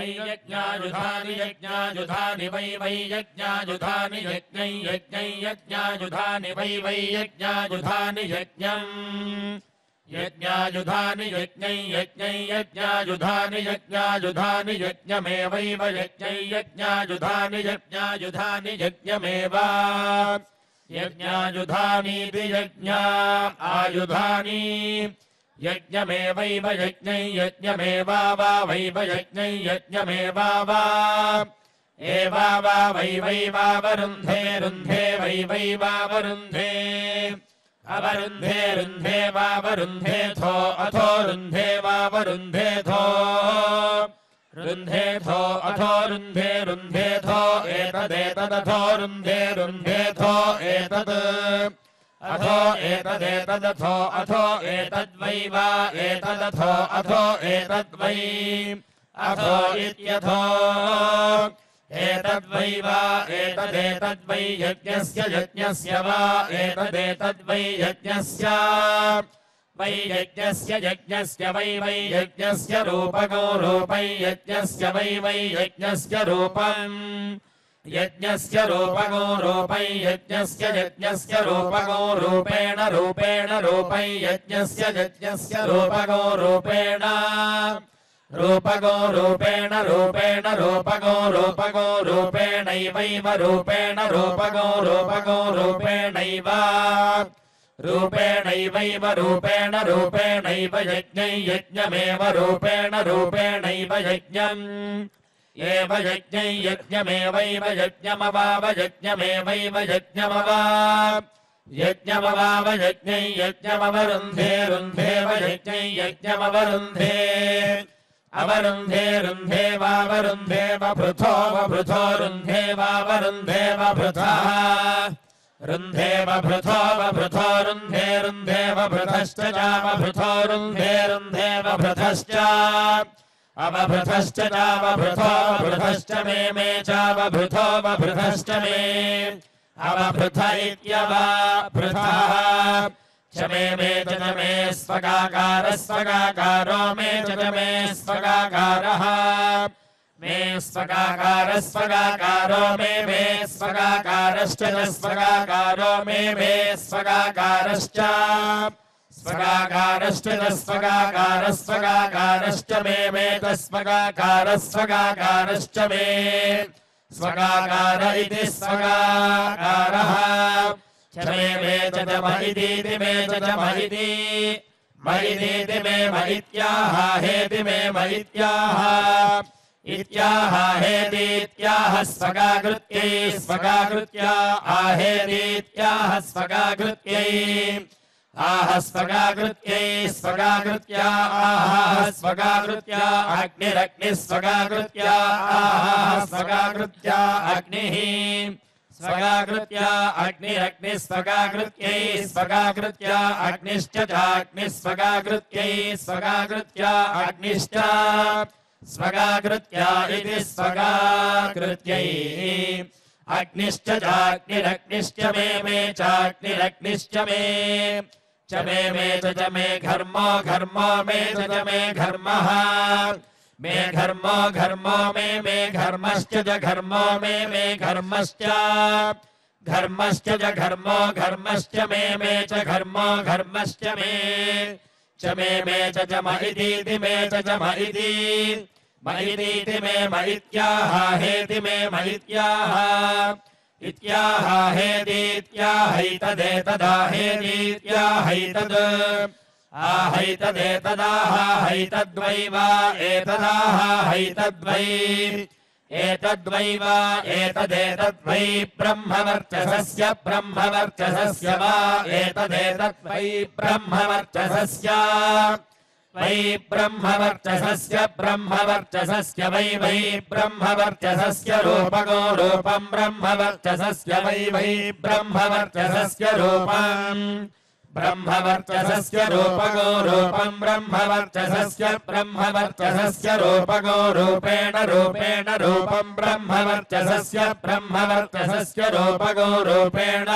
वै यज्ञायुधानि यज्ञायुधानि वै वै यज्ञायुधानि यज्ञै यज्ञै यज्ञायुधानि वै वै यज्ञायुधानि यज्ञम् यज्ञायुधानि यज्ञै यज्ञै यज्ञायुधानि यज्ञायुधानि यज्ञमेवैव यज्ञै यज्ञायुधानि यज्ञायुधानि यज्ञमेव यज्ञायुधानीति यज्ञा आयुधानि यज्ञमेवैव यज्ञै यज्ञमेवावा वैव यज्ञै यज्ञमेवावा एवावा वै वैवावरुन्धे रुन्धे वै वैवावरुन्धे अवरुन्धे रुन्धे वावरुन्धेथो अथो रुन्धे वावरुन्धेथो रुन्धेथो अथो रुन्धे रुन्धेथो एतदेतदथो रुन्धे रुन्धेथो एतद् अथो एतदेतदथो अथो एतद्वै वा एतदथो अथो एतद्वै अथो इत्यथो एतद्वै वा एतदेतद्वै यज्ञस्य वा एतदेतद्वै यज्ञस्य वै यज्ञस्य वै वै यज्ञस्य रूपको रूपै यज्ञस्य वै वै यज्ञस्य रूपम् यज्ञस्य रूपको रूपै यज्ञस्य रूपको रूपेण रूपेण रूपै यज्ञस्य रूपको रूपेण रूपको रूपेण रूपेण रूपको रूपको रूपेणैवैव रूपेण रूपको रूपेणैव रूपेणैवैव रूपेण रूपेणैव यज्ञै यज्ञमेव रूपेण रूपेणैव यज्ञम् एव यज्ञै यज्ञमेवैव यज्ञमवाव यज्ञमेवैव यज्ञमवा यज्ञमवाव यज्ञै यज्ञमवरुन्धे रुन्धेव यज्ञै यज्ञमवरुन्धे अवरुन्धे रुन्धे वावरुन्धे वपृथो वपृथो रुन्धे वावरुन्धे वपृथः रुन्धे वपृथो वपृथो रुन्धे रुन्धे वपृथश्च चावपृथो रुन्धे रुन्धे वपृथश्च अवपृथश्च चावपृथो वपृथश्च मे चावपृथो वपृथश्च मे अवपृथ इत्यवपृथः च मे च मे स्वगाकारो मे च मे स्वगाकारः मे स्वगाकारो मे स्वगाकारश्च स्वगाकारो मे स्वगाकारश्च स्वगाकारश्च स्वगाकारश्च मे स्वगाकारश्च मे स्वगाकार इति स्वगाकारः च मे च महिदीति मे च महिदी महिदीति मे महित्याह हेति मे महित्याह इत्याह हेतीत्याह स्वगाकृत्यै स्वगाकृत्या आहेतीत्याह स्वगाकृत्यै आह स्वगाकृत्यै स्वगाकृत्या आह स्वगाकृत्या अग्निरग्निः स्वगाकृत्या आह स्वगाकृत्या अग्निः स्वगाकृत्या अग्निरग्निः स्वगाकृत्यै स्वगाकृत्या अग्निश्च चाग्निः स्वगाकृत्यै स्वगाकृत्या अग्निश्च स्वगाकृत्या इति स्वगाकृत्यै अग्निश्च चाग्निरग्निश्च मे चाग्निरग्निश्च मे च मे च मे घर्मो घर्मो मे च मे घर्मः मे घर्मो घर्मो मे घर्मश्च च घर्मो मे घर्मश्च घर्मश्च च घर्मो घर्मश्च मे च घर्मो घर्मश्च मे च मे च महिदीति मे च महिदी महिदीति मे महित्याह हेति मे महित्याह इत्याह हेतीत्याहैतदेतदाहेतीत्याहैतद् आहैतदेतदाहैतद्वै वा एतदाहैतद्वै एतद्वै वा एतदेतद्वै ब्रह्मवर्चसस्य वा एतदेतद्वै ब्रह्मवर्चसस्य वै ब्रह्मवर्चसस्य वै ब्रह्मवर्चसस्य रूपको रूपम् ब्रह्मवर्चसस्य वै ब्रह्मवर्चसस्य रूपम् ब्रह्मवर्चसस्य रूपको रूपम् ब्रह्मवर्चसस्य रूपको रूपेण रूपम् ब्रह्मवर्चसस्य रूपको रूपेण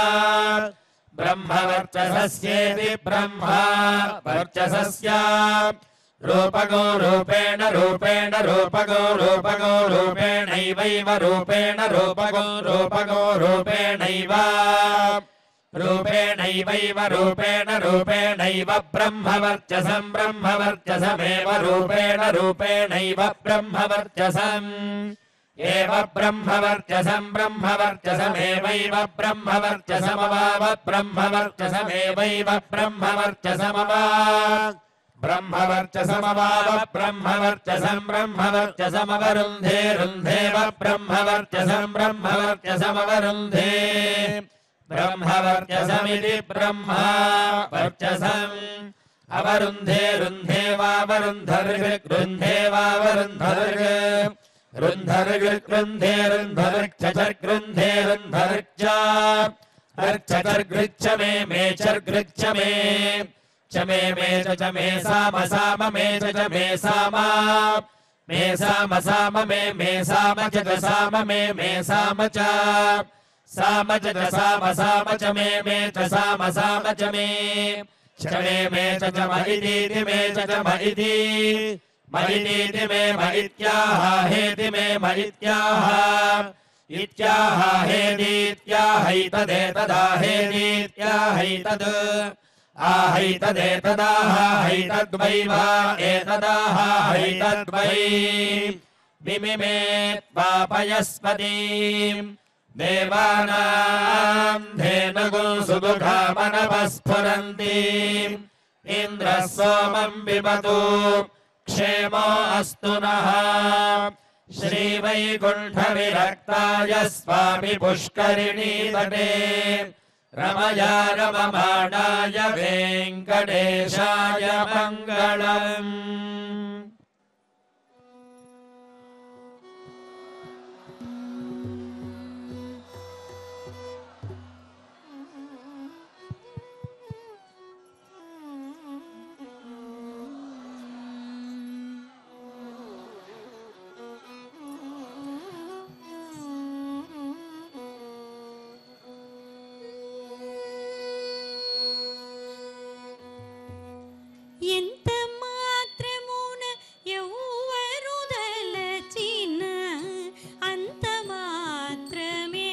ब्रह्मवर्चसस्येति ब्रह्मवर्चसस्य रूपगो रूपेण रूपेण रूपगो रूपगो रूपेणैवैव रूपेण रूपगो रूपगो रूपेणैव रूपेणैवैव रूपेण रूपेणैव ब्रह्मवर्चसं ब्रह्मवर्चसमेव रूपेण रूपेणैव ब्रह्मवर्चसम् एव ब्रह्मवर्चसं ब्रह्मवर्चसमेवैव ब्रह्मवर्चसमवाव ब्रह्मवर्चसमेवैव ब्रह्मवर्चसमव ब्रह्मवर्चसमवाव ब्रह्मवर्चसं ब्रह्मवर्चसमवरुन्धे रुन्धेव ब्रह्मवर्चसं ब्रह्मवर्चसमवरुन्धे ब्रह्मवर्चसमिति ब्रह्मा वर्चसम् अवरुन्धे रुन्धे वावरुन्धर्गृ रुन्धे वावरुन्धर्गृ रुन्धर्गृन्धे रुन्धर्गृन्धे रुन्धर्ग अर्चर्गृच्छ मे चर्गृच्छ मे च मे च मे साम साम मे च मे साम साम मे साम च साम मे साम च साम च साम च मे च साम च मे च मे च म इति मे च म इति महिनीति मे महित्याह हेति मे महित्याह इत्याह हेदीत्याहैतदेतदाहेदीत्याहैतद् आहैतदेतदाहैतद्वैवा एतदाहैतद्वै विमिमे त्वापयस्पतिम् देवानां धेनुगो सुदुघामनवस्फुरन्ति इन्द्रः सोमं पिबतु क्षेमो अस्तु नः श्रीवैकुण्ठविरक्ताय स्वामि पुष्करिणी तटे रमया रममाणाय वेङ्कटेशाय मङ्गलम्। ఎంత మాత్రమున ఎవరు దలచిన అంత మాత్రమే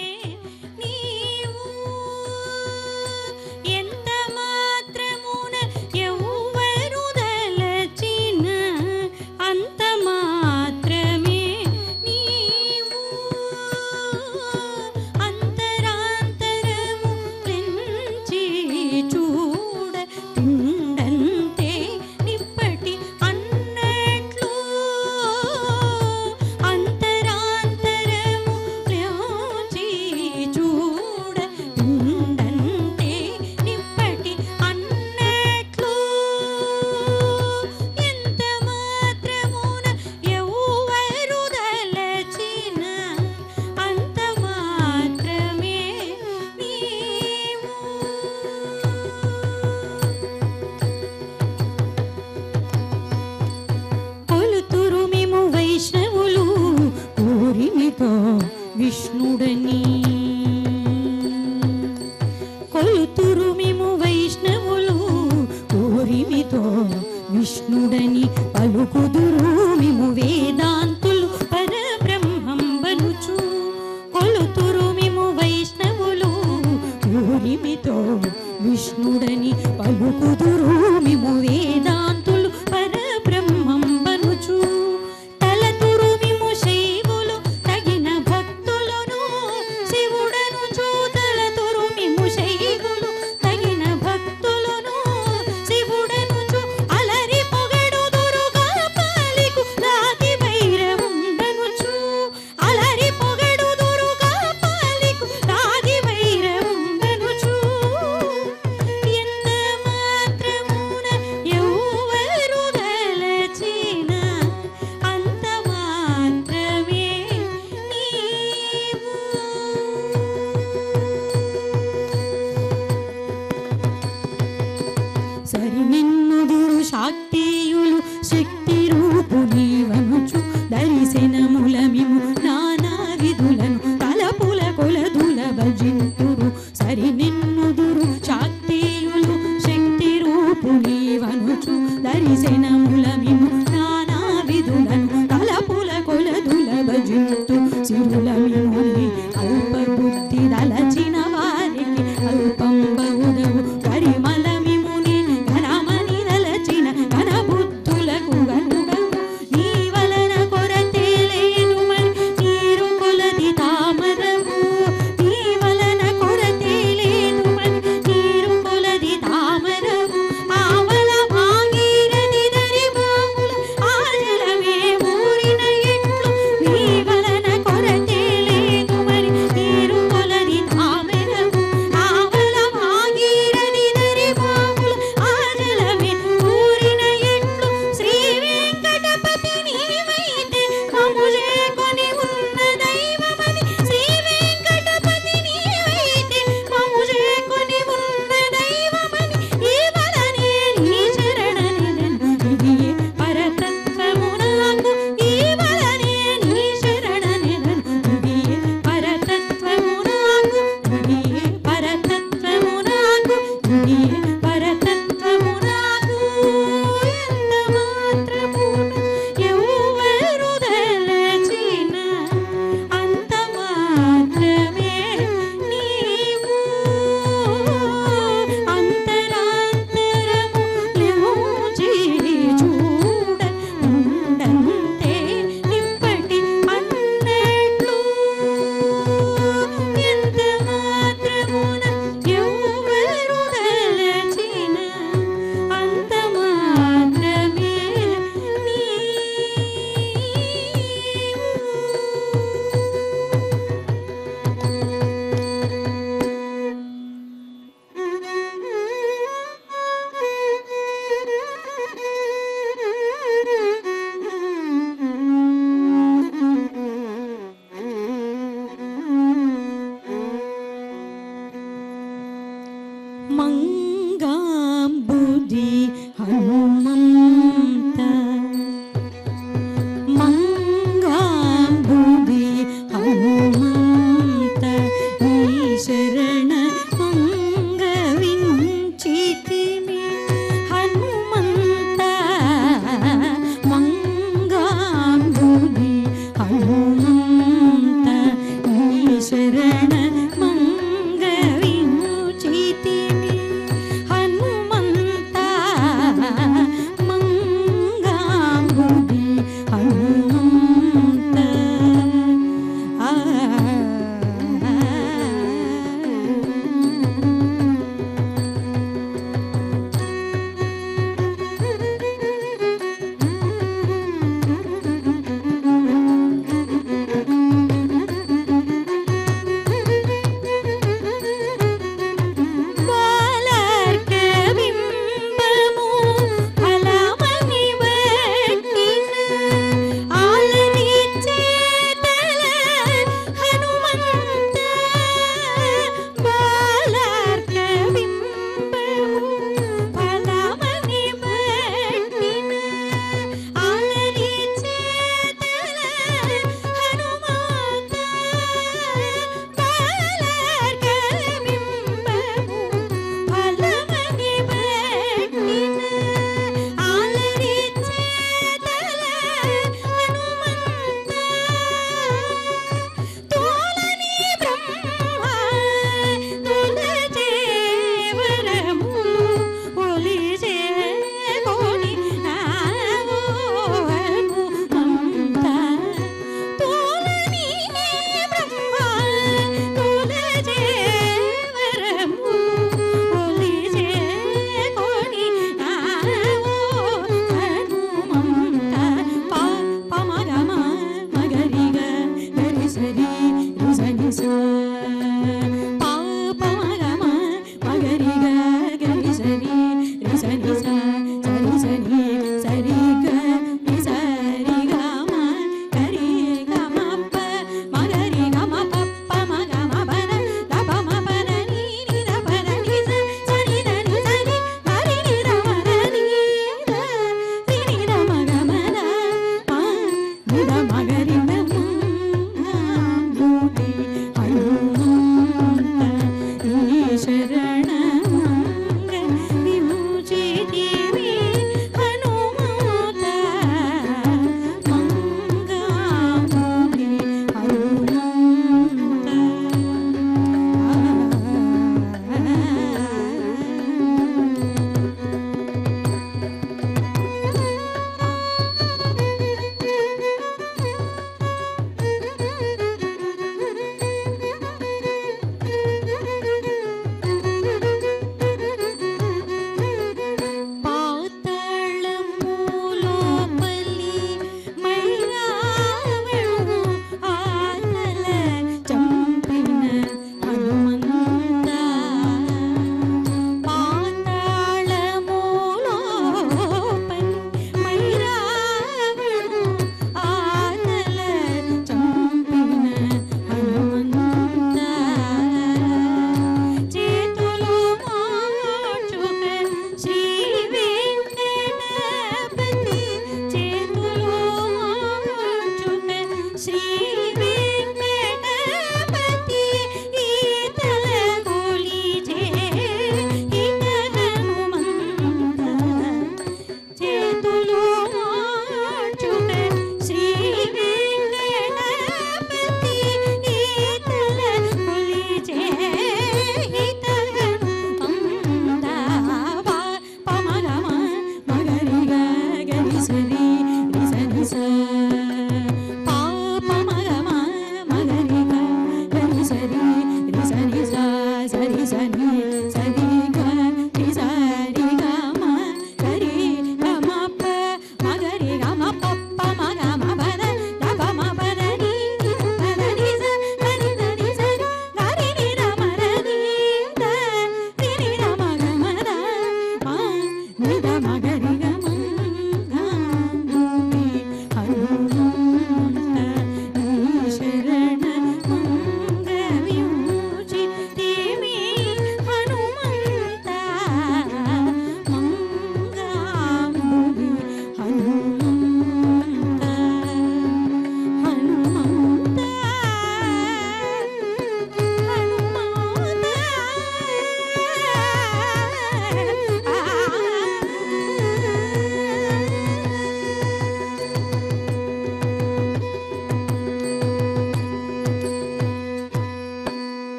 నీవు ఎంత మాత్రమున ఎవరు దలచిన అంత మాత్రమే నీవు అంతరాంతరము పెంచి చూడ విష్ణుడని కొలుతురు మేము వైష్ణవులు కోరిమితో విష్ణుడని పలుకుదురు మేము వేదాంతులు పరబ్రహ్మం బనుచు కొలుతురు మేము వైష్ణవులు కోరిమితో విష్ణుడని పలుకుదురు మేము వేదాంతులు పరబ్రహ్మం బనుచు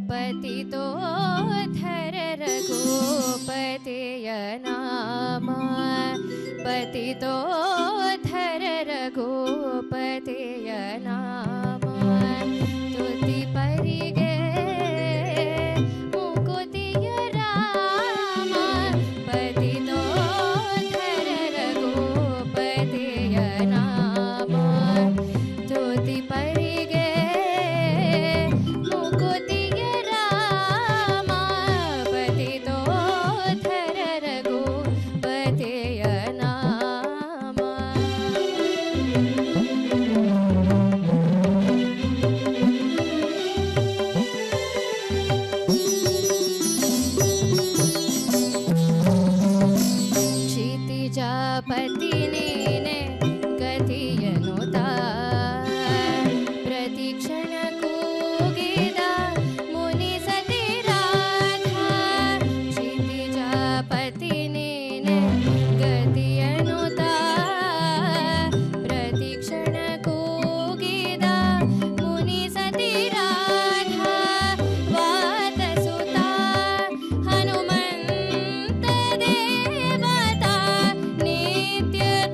पतितो धर रघुपतेय नाम पतितो धर रघुपतेय नाम स्तुति परिगे मुकुतिय राम पतितो धर रघुपतेय नाम स्तुति परिगे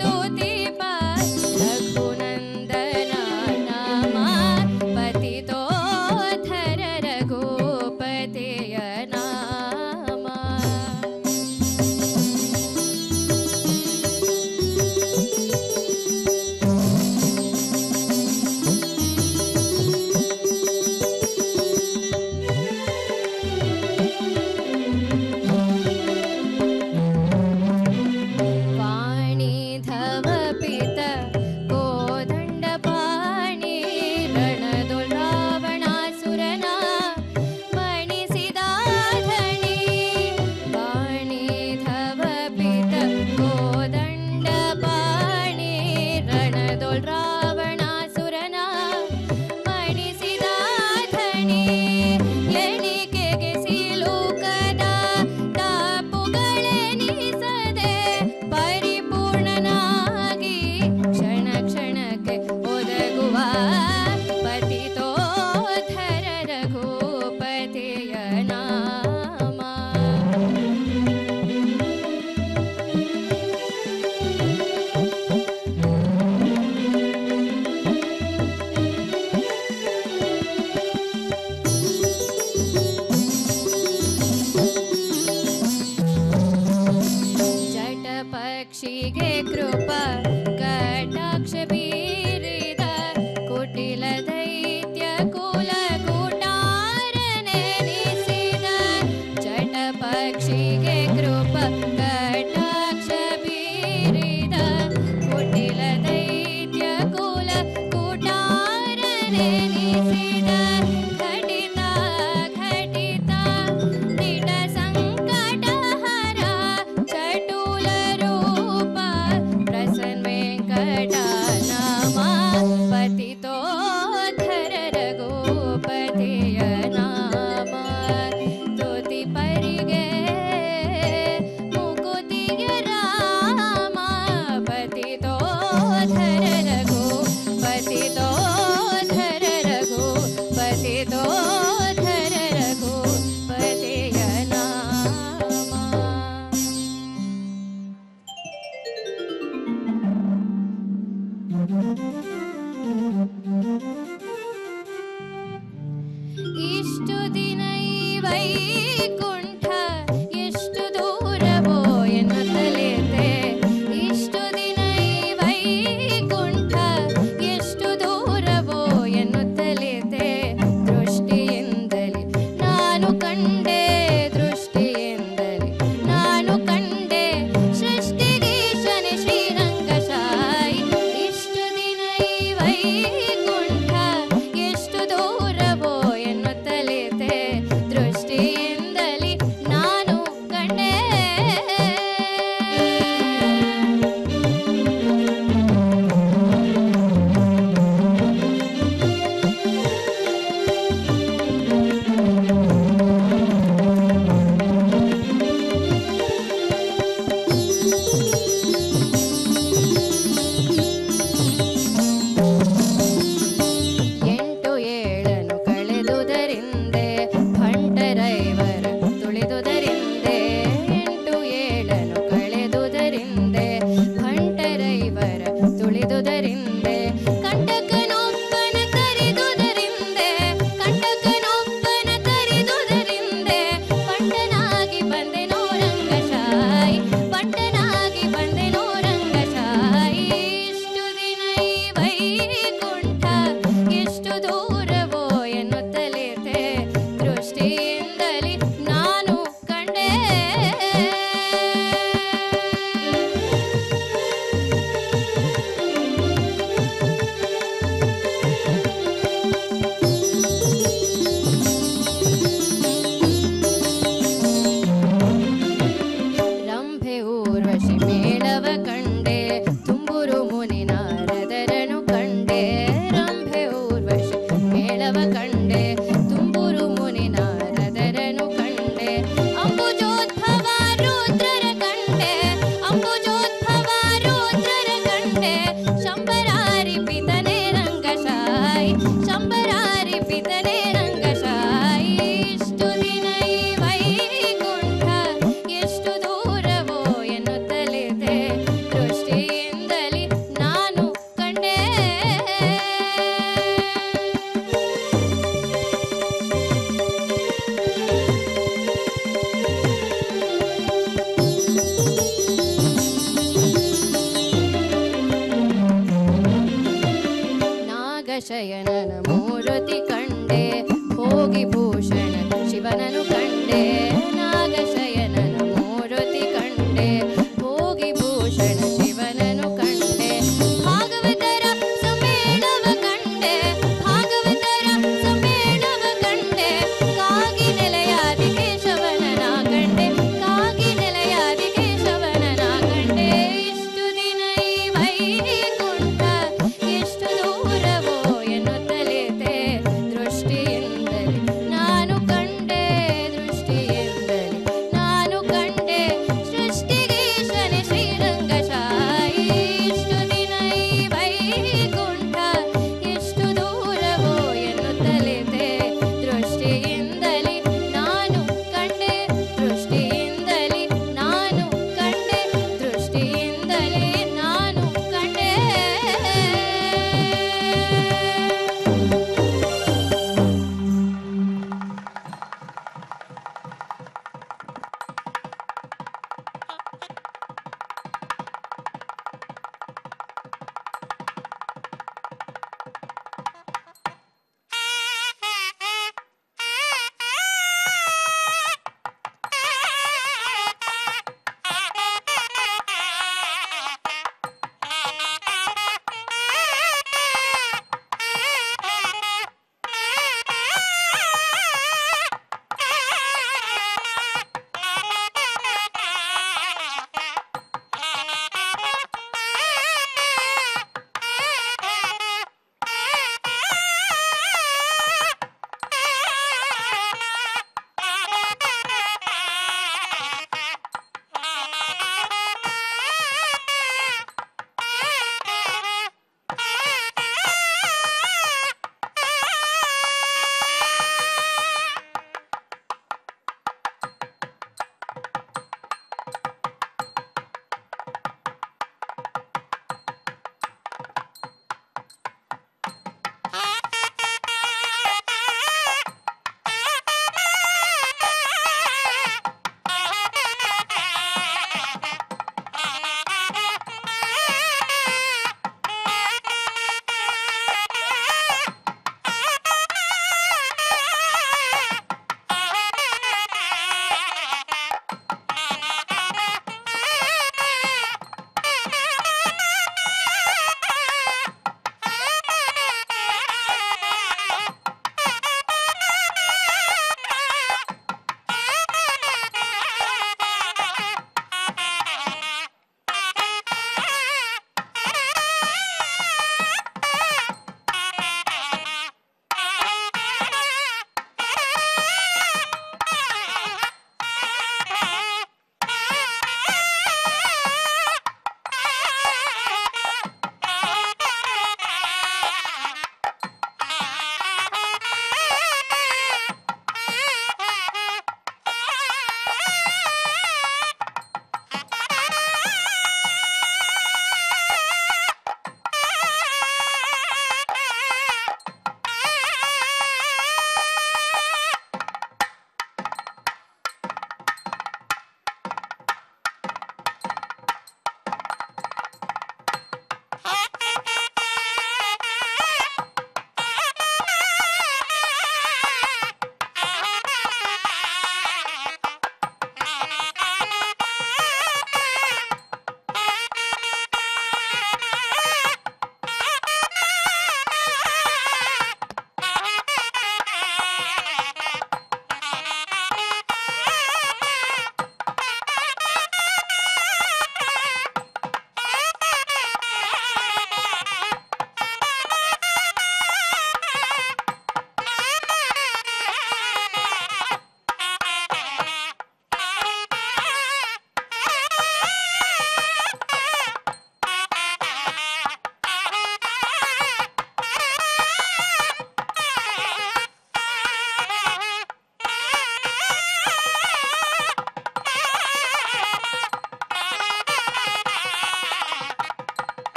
तो ಪಕ್ಷಿಗೆ ಕೃಪ ಕಟಾಕ್ಷ ಬೀರಿದ ಕುಟಿಲ ದೈತ್ಯ ಕುಲ ಕೂಟಾರನೆನಿಸಿದ ಚಟ ಪಕ್ಷಿಗೆ ಕೃಪ ಕಟಾಕ್ಷ ಬೀರಿದ ಕುಟಿಲ ದೈತ್ಯ ಕುಲ ಕೂಟಾರನೆನಿಸಿದ ಘಟಿತ ಘಟಿತ ನಿಟ ಸಂಕಟ ಹರ ಚಟುಲ ರೂಪ ಪ್ರಸನ್ನ ವೆಂಕಟ ನಾಮ ಪತಿತೋ ಧರ ರಘುಪತಿಯ ನಾಮ ಸ್ತುತಿ ಪರಿಗೆ ಮುಕುತಿಯ ರಾಮ ಪತಿತೋ ಧರ ರಘು ಪತಿತೋ ಧರ ರಘು ಪತಿತೋ ಧರ ರಘು ಪತಿಯ ನಾಮ ಇಷ್ಟು ದಿನ ಈ ವೈಕುಂಠ ಎಷ್ಟು ದೂರವೋ ಎನ್ನುತ್ತಲಿದೆ ಇಷ್ಟು ದಿನ ಈ ವೈಕುಂಠ ಎಷ್ಟು ದೂರವೋ ಎನ್ನುತ್ತಲಿದೆ ದೃಷ್ಟಿಯಿಂದಲೇ ನಾನು ಕಂಡೆ ದೃಷ್ಟಿಯಿಂದಲೇ ನಾನು ಕಂಡೆ ಸೃಷ್ಟಿಗೀಶನೆ ಶ್ರೀರಂಗಶಾಯಿ ಇಷ್ಟು ದಿನ ಈ ವೈಕುಂಠ ಎಷ್ಟು ದೂರವೋ ಎನ್ನುತ್ತಲಿದೆ ದೃಷ್ಟಿಯಿಂದಲೇ ನಾನು ಕಂಡೆ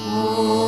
ಓಂ